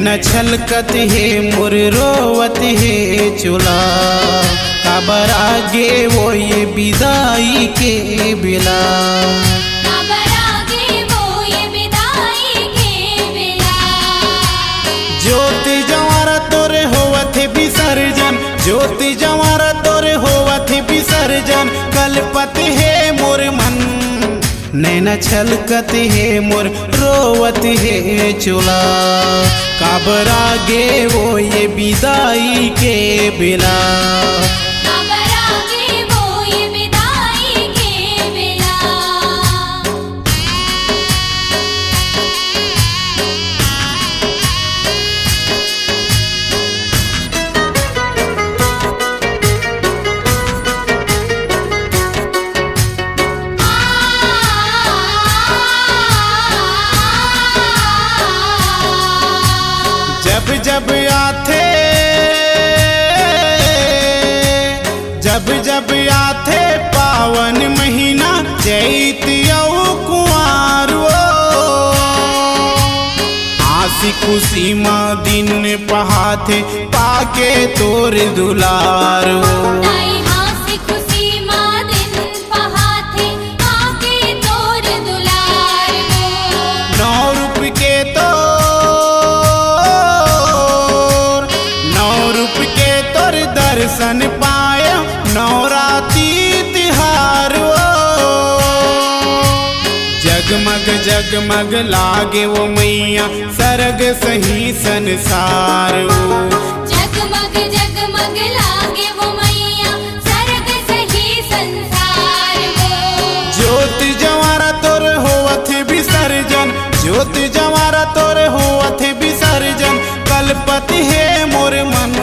नैना छलकत है मोर रोवत है चुला काबर आगे वो ये विदाई के बिला ज्योति जवारा तोरे होवत है विसर्जन ज्योति जवारा तोरे होवत है विसर्जन कलपत है मोर मन नैना छलकत है मोर रोवत है चुला काबर आगे वो ये विदाई के बिला जब आथे पावन महीना चैत कुआर आसी खुशी माँ दिन पहाथे पाके तोर दुलार दर्शन पाए नवराती तिहार जगमग जगमग लागे वो मैया सरग सही संसार जगमग जगमग लागे वो मैया सरग सही संसार ज्योति जवारा तोर होवत विसर्जन ज्योति जवारा तोर होवत विसर्जन कलपति है मोर मन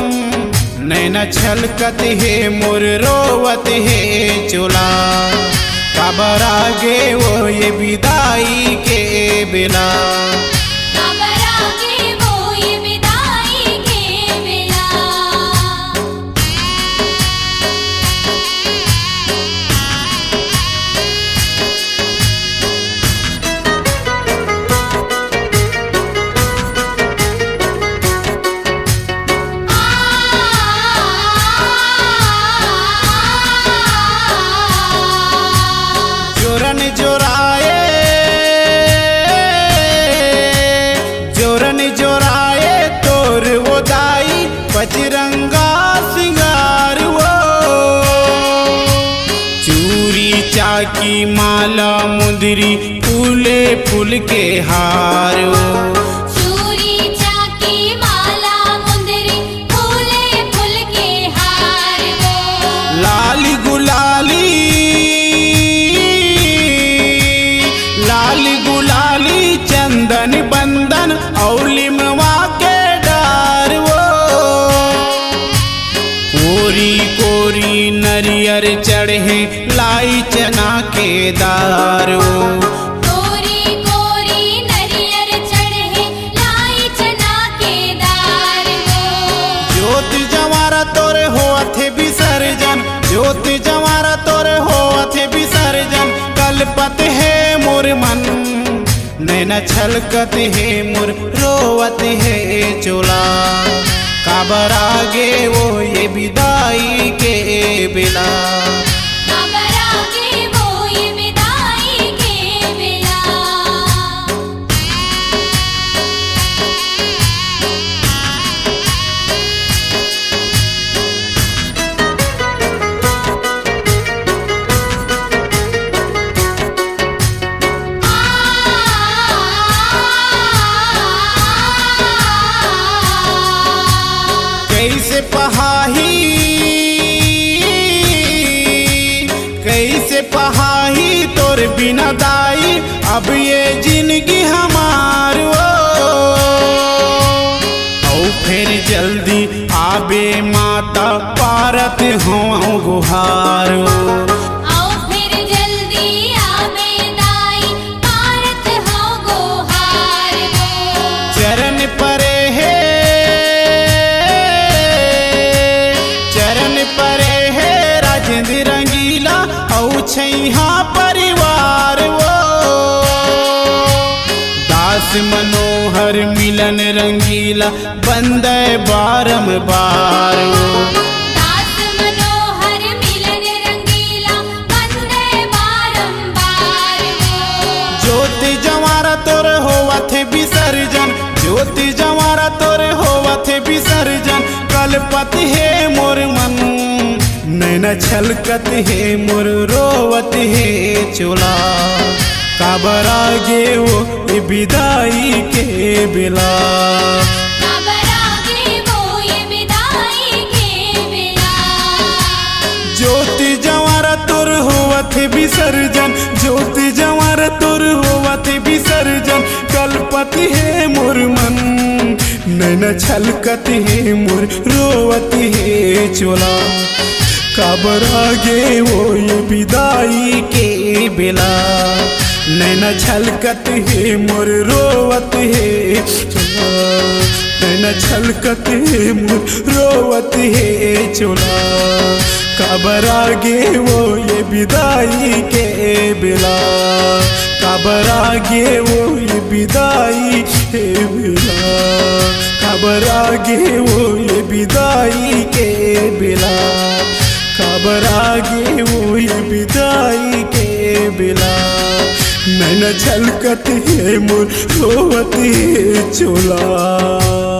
नैना छलकत है मोर रोवत है चुला काबर आगे वो ये विदाई के बिला बजरंगा सिंगार वो चूरी चाकी माला मुंदरी फूले फूल के हार चूरी चाकी माला मुंदरी फूले फूल के हार लाली गुलाली लाली गुलाली चंदन बंदन और लिमवा के डार कोरी कोरी नरियर चढ़े लाई चना के दारो कोरी कोरी नरियर चढ़े लाई चना के दारो ज्योति जवारा तोरे होवत विसर्जन ज्योति जवारा तोरे होवत विसर्जन कलपत है मोर मन नैना छलकत है मोर रोवत है चुला काबर आगे वो ये विदाई के बिला कैसे पहाही तोर बिना दाई अब ये जिंदगी हमार औ फिर जल्दी आबे माता पारत हो गुहार चरण परे है राजेंद्र रंगीला औ छैहा परिवार दास मनोहर मिलन रंगीला रंगीला बंदे बारंबार दास मनोहर मिलन रंगीला बंदे बारंबार ज्योति जवारा तोर होवत विसर्जन ज्योति जवारा तोर होवत विसर्जन कलपत है मोर मन नैना छलकत है मोर रोवत है चोला काबरा गे वो ये विदाई के बेला ज्योति जवारा तोर होवत विसर्जन ज्योति जवारा तोर होवत विसर्जन कलपत है मोर मन नैना छलकत है मोर रोवत है चोला काबरा गे वो ये विदाई के बेला नैना छलकत है मोर रोवत है चोला नैना छलकत है मोर रोवत है चोला काबरा गे वो ये विदाई के बेला काबरा गे वो ये विदाई के बेला काबरा गे वो ये विदाई के बेला काबरा गे वो ये विदाई के बेला नैना छलकत है मोर रोवत है चोला।